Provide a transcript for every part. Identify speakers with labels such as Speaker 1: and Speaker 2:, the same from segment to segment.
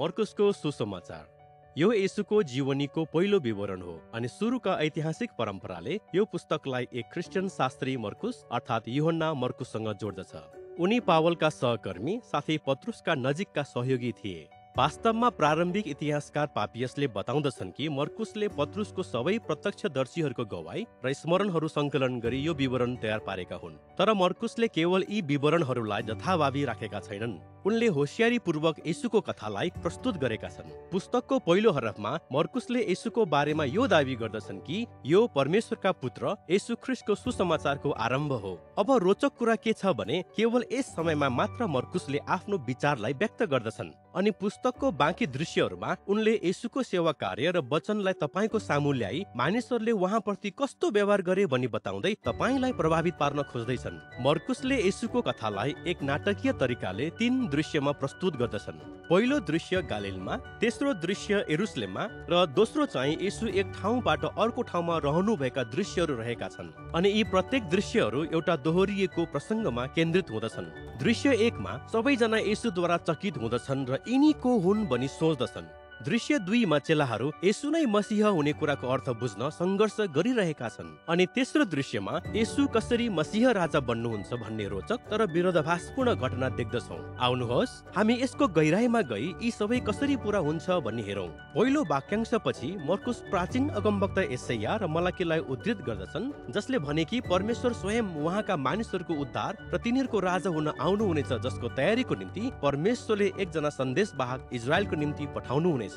Speaker 1: मर्कुसको सुसमाचार। यो येशूको जीवनीको पहिलो विवरण हो अनि सुरुका ऐतिहासिक परम्पराले यो पुस्तकलाई एक क्रिस्चियन शास्त्री मर्कुस अर्थात् यूहन्ना मर्कुससँग जोड्दछ। उनी पावलका सहकर्मी साथै पत्रुसका नजिकका सहयोगी थिए। वास्तवमा प्रारम्भिक इतिहासकार पापियसले बताउँदछन् कि मर्कुसले पत्रुसको सबै प्रत्यक्षदर्शीहरूको गवाई र स्मरणहरू सङ्कलन गरी यो विवरण तयार पारेका हुन्। तर मर्कुसले केवल यी विवरणहरूलाई यथाभावी राखेका छैनन्, उनले होसियारीपूर्वक येशूको कथालाई प्रस्तुत गरेका छन्। पुस्तकको पहिलो हरफमा मर्कुसले येशूको बारेमा यो दावी गर्दछन् कि यो परमेश्वरका पुत्र येशू ख्रीष्टको सुसमाचारको आरम्भ हो। अब रोचक कुरा के छ भने केवल यस समयमा मात्र मर्कुसले आफ्नो विचारलाई व्यक्त गर्दछन् अनि पुस्तकको बाँकी दृश्यहरूमा उनले येशूको सेवा कार्य र वचनलाई तपाईको सामु ल्याई मानिसहरूले उहाँप्रति कस्तो व्यवहार गरे भनी बताउँदै तपाईलाई प्रभावित पार्न खोज्दैछन्। मर्कुसले येशूको कथालाई एक नाटकीय तरिकाले 3 दृश्यमा प्रस्तुत गर्दछन्। पहिलो दृश्य गालिलमा, तेस्रो दृश्य यरुशलेममा र दोस्रो चाहिँ येशू एक ठाउँबाट अर्को ठाउँमा रहनुभएका दृश्यहरू रहेका छन् अनि यी प्रत्येक दृश्यहरू एउटा दोहोरिएको प्रसङ्गमा केन्द्रित हुँदछन्। दृश्य 1 मा सबैजना येशूद्वारा चकित हुँदछन् र यिनी को हुन् भनी सोच्दछन्। दृश्य 2 मा चेलाहरू येशू नै मसीह हुने कुराको अर्थ बुझ्न सङ्घर्ष गरिरहेका छन् अनि तेस्रो दृश्यमा येशू कसरी मसीह राजा बन्नुहुन्छ भन्ने रोचक तर विरोधाभासपूर्ण घटना देख्दछौँ। आउनुहोस् हामी यसको गहिराईमा गई यी सबै कसरी पूरा हुन्छ भन्ने हेरौँ। पहिलो वाक्यांशपछि मर्कुस प्राचीन अगमवक्ता यशायाह र मलाकीलाई उद्धृत गर्दछन्, जसले भने कि परमेश्वर स्वयं उहाँका मानिसहरूको उद्धार र तिनीहरूको राजा हुन आउनुहुनेछ, जसको तयारीको निम्ति परमेश्वरले एकजना सन्देशवाहक इजरायलको निम्ति पठाउनु हुनेछ।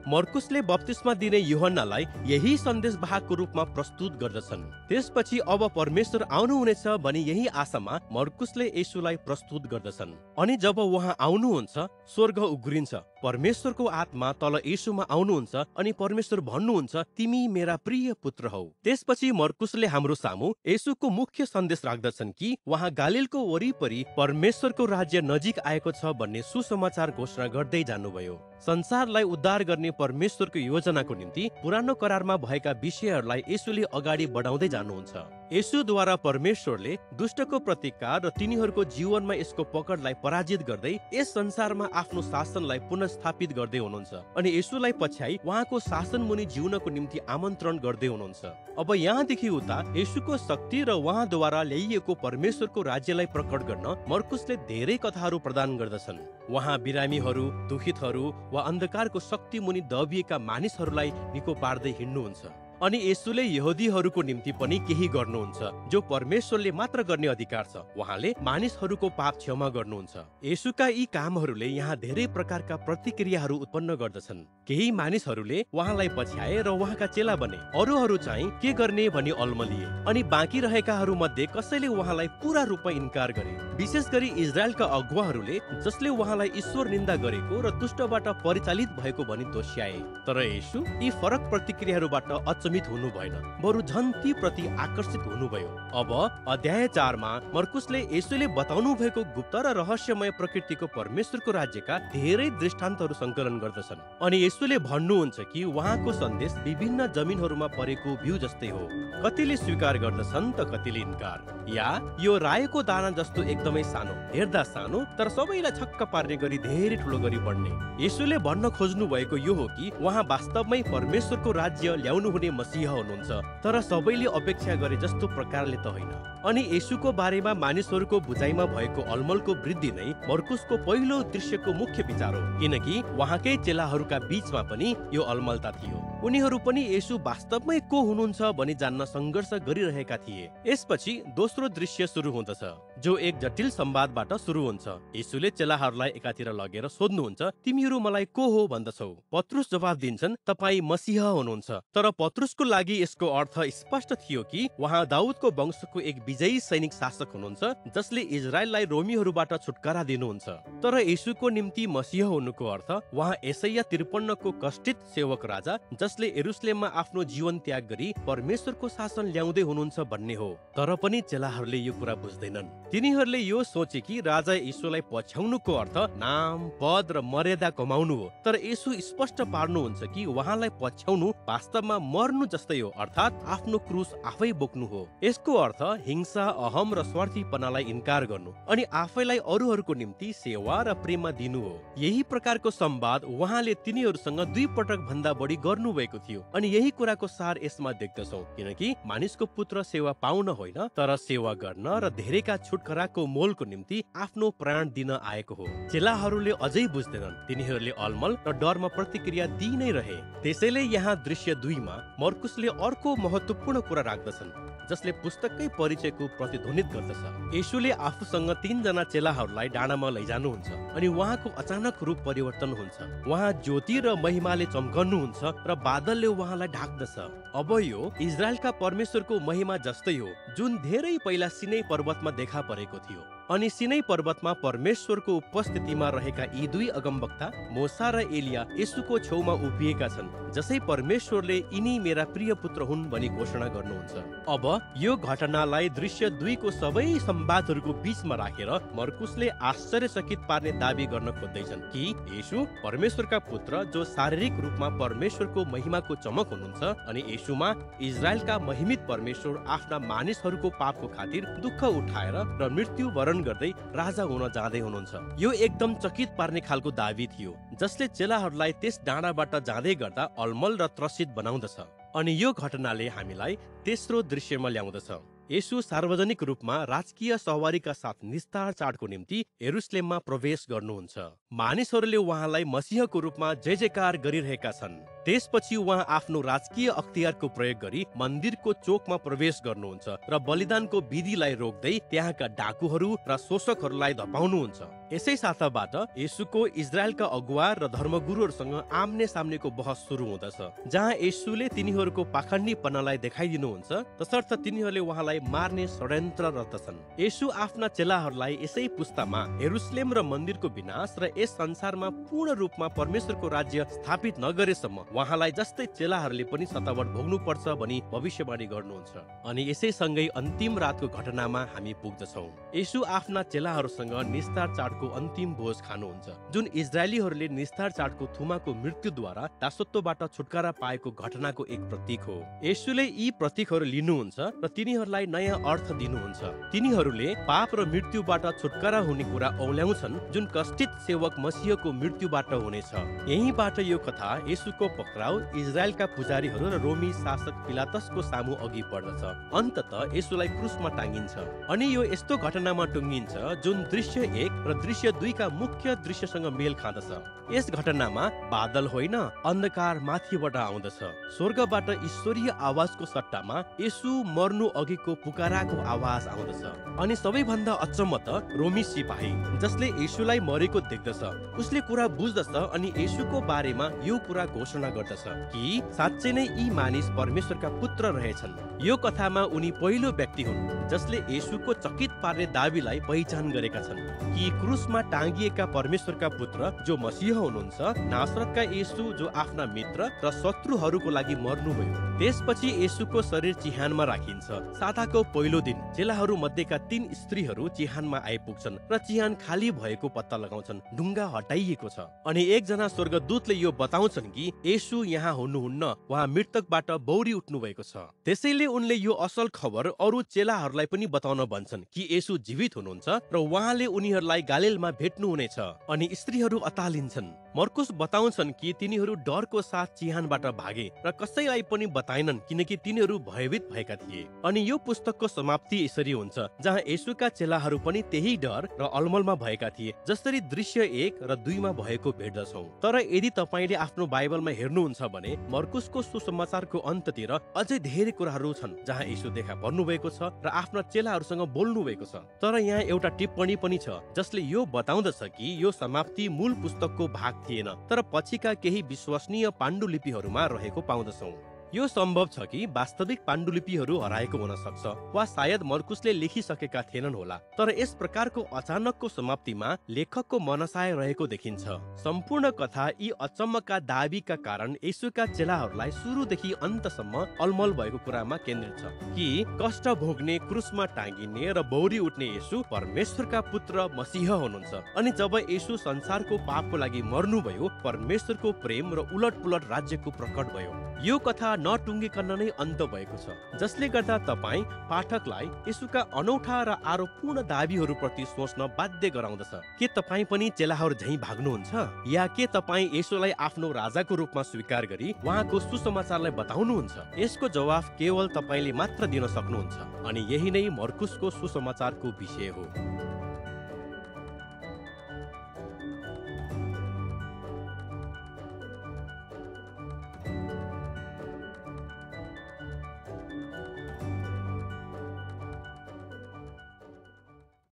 Speaker 1: मर्कुसले बप्तिस्मा दिने यूहन्नालाई यही सन्देशवाहकको रूपमा प्रस्तुत गर्दछन्। त्यसपछि अब परमेश्वर आउनुहुनेछ भनी यही आशामा मर्कुसले येशूलाई प्रस्तुत गर्दछन् अनि जब उहाँ आउनुहुन्छ स्वर्ग उग्रिन्छ, परमेश्वरको आत्मा तल येशूमा आउनुहुन्छ अनि परमेश्वर भन्नुहुन्छ तिमी मेरा प्रिय पुत्र हौ। त्यसपछि मर्कुसले हाम्रो सामु येशूको मुख्य सन्देश राख्दछन् कि उहाँ गालिलको वरिपरि परमेश्वरको राज्य नजिक आएको छ भन्ने सुसमाचार घोषणा गर्दै जानुभयो। संसारलाई उद्धार गर्ने परमेश्वरको योजनाको निम्ति पुरानो करारमा भएका विषयहरूलाई येशूले अगाडि बढाउँदै जानुहुन्छ। येशूद्वारा परमेश्वरले दुष्टको प्रतिकार र तिनीहरूको जीवनमा यसको पकडलाई पराजित गर्दै यस संसारमा आफ्नो शासनलाई पुनर्स्थापित गर्दै हुनुहुन्छ अनि येशूलाई पछ्याई उहाँको शासन मुनि जिउनको निम्ति आमन्त्रण गर्दै हुनुहुन्छ। अब यहाँदेखि उता येशूको शक्ति र उहाँद्वारा ल्याइएको परमेश्वरको राज्यलाई प्रकट गर्न मर्कुसले धेरै कथाहरू प्रदान गर्दछन्। उहाँ बिरामीहरू, दुखितहरू वा अन्धकारको शक्ति मुनि दबिएका मानिसहरूलाई निको पार्दै हिँड्नुहुन्छ अनि येशूले यहुदीहरूको निम्ति पनि केही गर्नुहुन्छ जो परमेश्वरले मात्र गर्ने अधिकार छ। उहाँले मानिसहरूको पाप क्षमा गर्नुहुन्छ। येशूका यी कामहरूले यहाँ धेरै प्रकारका प्रतिक्रियाहरू उत्पन्न गर्दछन्। केही मानिसहरूले उहाँलाई पछ्याए र उहाँका चेला बने, अरूहरू चाहिँ के गर्ने भनी अल्मलिए अनि बाँकी रहेकाहरू मध्ये कसैले उहाँलाई पूरा रूपमा इन्कार गरे, विशेष गरी इजरायलका अगुवाहरूले जसले उहाँलाई ईश्वर निन्दा गरेको र दुष्टबाट परिचालित भएको भनी दोष्याए। तर येशू यी फरक प्रतिक्रियाहरूबाट अचम्मित हुनु भएन, बरु झन् ती प्रति आकर्षित हुनुभयो। अब अध्याय 4 मा मर्कुसले येशूले बताउनु भएको गुप्त र रहस्यमय प्रकृतिको परमेश्वरको राज्यका धेरै दृष्टान्तहरू सङ्कलन गर्दछन् अनि येशूले भन्नुहुन्छ कि उहाँको सन्देश विभिन्न जमिनहरूमा परेको बिउ जस्तै हो। कतिले स्वीकार गर्दछन् त कतिले इन्कार। या यो रायोको दाना जस्तो एकदमै सानो, हेर्दा सानो तर सबैलाई छक्क पार्ने गरी धेरै ठुलो गरी बढ्ने। येशूले भन्न खोज्नु भएको यो हो कि उहाँ वास्तवमै परमेश्वरको राज्य ल्याउनु हुने मसीह हुनुहुन्छ, तर सबैले अपेक्षा गरे जस्तो प्रकारले त होइन। अनि येशूको बारेमा मानिसहरूको बुझाइमा भएको अलमलको वृद्धि नै मर्कुसको पहिलो दृश्यको मुख्य विचार हो, किनकि उहाँकै चेलाहरूका बीचमा पनि यो अलमलता थियो। उनीहरू पनि येशू वास्तवमै को हुनुहुन्छ भनी जान्न सङ्घर्ष गरिरहेका थिए। यसपछि दोस्रो दृश्य सुरु हुँदछ जो एक जटिल संवादबाट सुरु हुन्छ। येशूले चेलाहरूलाई एकातिर लगेर सोध्नुहुन्छ, तिमीहरू मलाई को हो भन्दछौ? पत्रुस जवाफ दिन्छन्, तपाईँ मसीह हुनुहुन्छ। तर पत्रुसको लागि यसको अर्थ स्पष्ट थियो कि उहाँ दाउदको वंशको एक विजयी सैनिक शासक हुनुहुन्छ जसले इजरायललाई रोमीहरूबाट छुटकारा दिनुहुन्छ। तर येशूको निम्ति मसीह हुनुको अर्थ उहाँ यशायाह 53 को कष्टित सेवक राजा जसले यरुशलेममा आफ्नो जीवन त्याग गरी परमेश्वरको शासन ल्याउँदै हुनुहुन्छ भन्ने हो। तर पनि चेलाहरूले यो कुरा बुझ्दैनन्। तिनीहरूले यो सोचे कि राजा येशूलाई पछ्याउनुको अर्थ नाम, पद र मर्यादा कमाउनु हो। तर येशू स्पष्ट पार्नुहुन्छ कि उहाँलाई पछ्याउनु वास्तवमा मर्नु जस्तै हो, अर्थात् आफ्नो क्रुस आफै बोक्नु हो। यसको अर्थ हिंसा, अहम र स्वार्थीपनालाई इन्कार गर्नु अनि आफैलाई अरूहरूको निम्ति सेवा र प्रेममा दिनु हो। यही प्रकारको संवाद उहाँले तिनीहरूसँग 2 पटक भन्दा बढी गर्नुभएको थियो अनि यही कुराको सार यसमा देख्दछौँ, किनकि मानिसको पुत्र सेवा पाउन होइन तर सेवा गर्न र धेरैका छुटकाराको मोलको निम्ति आफ्नो प्राण दिन आएको हो। चेलाहरूले अझै बुझ्दैनन्, तिनीहरूले अलमल र डरमा प्रतिक्रिया दिइ नै रहे। त्यसैले यहाँ दृश्य 2 मा मर्कुसले अर्को महत्त्वपूर्ण कुरा राख्दछन् जसले पुस्तककै परिचयको प्रतिध्वनित गर्दछ। येशूले आफूसँग 3 जना चेलाहरूलाई डाँडामा लैजानुहुन्छ अनि उहाँको अचानक रूप परिवर्तन हुन्छ। उहाँ ज्योति र महिमाले चम्कनुहुन्छ र बादलले उहाँलाई ढाक्दछ। अब यो इजरायलका परमेश्वरको महिमा जस्तै हो, जुन धेरै पहिला सिनै पर्वतमा देखा परेको थियो। अनि सिनै पर्वतमा परमेश्वरको उपस्थितिमा रहेका यी 2 अगमवक्ता मोसा र एलिया येशूको छेउमा उभिएका छन्, जसै परमेश्वरले यिनी मेरा प्रिय पुत्र हुन् भनी घोषणा गर्नुहुन्छ। अब यो घटनालाई दृश्य 2 को सबै संवादहरूको बीचमा राखेर मर्कुसले आश्चर्यचकित पार्ने दाबी गर्न खोज्दैछन् कि येशू परमेश्वरका पुत्र जो शारीरिक रूपमा परमेश्वरको महिमाको चमक हुनुहुन्छ अनि येशूमा इजरायलका महिमित परमेश्वर आफ्ना मानिसहरूको पापको खातिर दुःख उठाएर र मृत्यु वरण गर्दै राजा हुन जाँदै हुनुहुन्छ। यो एकदम चकित पार्ने खालको दाबी थियो, जसले चेलाहरूलाई त्यस डाँडाबाट जाँदै गर्दा अलमल र त्रसित बनाउँदछ। अनि यो घटनाले हामीलाई तेस्रो दृश्यमा ल्याउँदछ। येशू सार्वजनिक रूपमा राजकीय सवारीका साथ निस्तार चाडको निम्ति यरुशलेममा प्रवेश गर्नुहुन्छ। मानिसहरूले उहाँलाई मसीहको रूपमा जय जयकार गरिरहेका छन्। त्यसपछि उहाँ आफ्नो राजकीय अख्तियारको प्रयोग गरी मन्दिरको चोकमा प्रवेश गर्नुहुन्छ र बलिदानको विधिलाई रोक्दै त्यहाँका डाकुहरू र शोषकहरूलाई धपाउनुहुन्छ। यसै साताबाट येशूको इजरायलका अगुवा र धर्मगुरुहरूसँग आम्ने सामनेको बहस सुरु हुँदछ, जहाँ येशूले तिनीहरूको पाखण्डीपनालाई देखाइदिनुहुन्छ तसर्थ तिनीहरूले उहाँलाई मार्ने षड्यन्त्र रच्दछन्। येशू आफ्ना चेलाहरूलाई यसै पुस्तामा यरुशलेम र मन्दिरको विनाश र यस संसारमा पूर्ण रूपमा परमेश्वरको राज्य स्थापित नगरेसम्म उहाँलाई जस्तै चेलाहरूले पनि सतावट भोग्नु पर्छ भनी भविष्यवाणी गर्नुहुन्छ। अनि यसैसँगै अन्तिम रातको घटनामा हामी पुग्दछौँ। येशू आफ्ना चेलाहरूसँग निस्तार चाडको अन्तिम भोज खानुहुन्छ, जुन इजरायलीहरूले निस्तार चाडको थुमाको मृत्युद्वारा दासत्वबाट छुटकारा पाएको घटनाको एक प्रतीक हो। येशूले यी प्रतीकहरू लिनुहुन्छ र तिनीहरूलाई नयाँ अर्थ दिनुहुन्छ। तिनीहरूले पाप र मृत्युबाट छुटकारा हुने कुरा औल्याउँछन्, जुन कष्टित सेवक मसीहको मृत्युबाट हुनेछ। यहीँबाट यो कथा येशूको पक्राउ, इजरायलका पुजारीहरू र रोमी शासक पिलातसको सामु अघि बढ्दछ। अन्ततः येशूलाई क्रुसमा टाँगिन्छ अनि यो यस्तो घटनामा टुङ्गिन्छ जुन दृश्य 1 र दृश्य 2 का मुख्य दृश्यसँग मेल खाँदछ। यस घटनामा बादल होइन, अन्धकार माथिबाट आउँदछ। स्वर्गबाट ईश्वरीय आवाजको सट्टामा येशू मर्नु अघिको पुकाराको आवाज आउँदछ। अनि सबैभन्दा अचम्म त रोमी सिपाही जसले येशूलाई मरेको देख्दछ, उसले कुरा बुझ्दछ अनि येशूको बारेमा यो कुरा घोषणा गर्दछ कि साँच्चै नै यी मानिस परमेश्वरका पुत्र रहेछन्। यो कथामा उनी पहिलो व्यक्ति हुन् जसले येशूको चकित पार्ने दाबीलाई पहिचान गरेका छन् कि क्रुसमा टाँगिएका परमेश्वरका पुत्र जो मसीह हुनुहुन्छ, नासरतका येशू जो आफ्ना मित्र र शत्रुहरूको लागि मर्नुभयो। त्यसपछि येशूको शरीर चिहानमा राखिन्छ। साताको पहिलो दिन चेलाहरू मध्येका 3 स्त्रीहरू चिहानमा आइपुग्छन् र चिहान खाली भएको पत्ता लगाउँछन्। ढुङ्गा हटाइएको छ अनि एकजना स्वर्गदूतले यो बताउँछन् कि येशू यहाँ हुनुहुन्न, उहाँ मृतकबाट बौरी उठ्नु भएको छ। त्यसैले उनले यो असल खबर अरू चेलाहरूलाई पनि बताउन भन्छन् कि येशू जीवित हुनुहुन्छ र उहाँले उनीहरूलाई गालिलमा भेट्नुहुनेछ। अनि स्त्रीहरू अतालिन्छन्। मर्कुस बताउँछन् कि तिनीहरू डरको साथ चिहानबाट भागे र कसैलाई पनि बताएनन् किनकि तिनीहरू भयभीत भएका थिए। अनि यो पुस्तकको समाप्ति यसरी हुन्छ, जहाँ येशूका चेलाहरू पनि त्यही डर र अलमलमा भएका थिए जसरी दृश्य 1 र 2 मा भएको भेट्दछौँ। तर यदि तपाईले आफ्नो बाइबलमा हेर्नुहुन्छ भने मर्कुसको सुसमाचारको अन्ततिर अझै धेरै कुराहरू छन् जहाँ येशू देखा पर्नु भएको छ र आफ्ना चेलाहरूसँग बोल्नु भएको छ। तर यहाँ एउटा टिप्पणी पनि छ जसले यो बताउँदछ कि यो समाप्ति मूल पुस्तकको भाग थिएन, तर पछिका केही विश्वसनीय पाण्डुलिपिहरूमा रहेको पाउँदछौँ। यो सम्भव छ कि वास्तविक पाण्डुलिपिहरू हराएको हुन सक्छ वा सायद मर्कुसले लेखिसकेका थिएनन् होला। तर यस प्रकारको अचानकको समाप्तिमा लेखकको मनसाय रहेको देखिन्छ। सम्पूर्ण कथा यी अचम्मका दाबीका कारण येशूका चेलाहरूलाई सुरुदेखि अन्तसम्म अलमल भएको कुरामा केन्द्रित छ कि कष्ट भोग्ने, क्रुसमा टाँगिने र बौरी उठ्ने येशू परमेश्वरका पुत्र मसीह हुनुहुन्छ। अनि जब येशू संसारको पापको लागि मर्नुभयो, परमेश्वरको प्रेम र उलटपुलट राज्यको प्रकट भयो। यो कथा नटुङ्गिकन नै अन्त भएको छ, जसले गर्दा तपाईँ पाठकलाई येशूका अनौठा र आरोपपूर्ण दाबीहरूप्रति सोच्न बाध्य गराउँदछ। के तपाईँ पनि चेलाहरू झैँ भाग्नुहुन्छ, या के तपाईँ येशूलाई आफ्नो राजाको रूपमा स्वीकार गरी उहाँको सुसमाचारलाई बताउनुहुन्छ? यसको जवाफ केवल तपाईँले मात्र दिन सक्नुहुन्छ, अनि यही नै मर्कुसको सुसमाचारको विषय हो।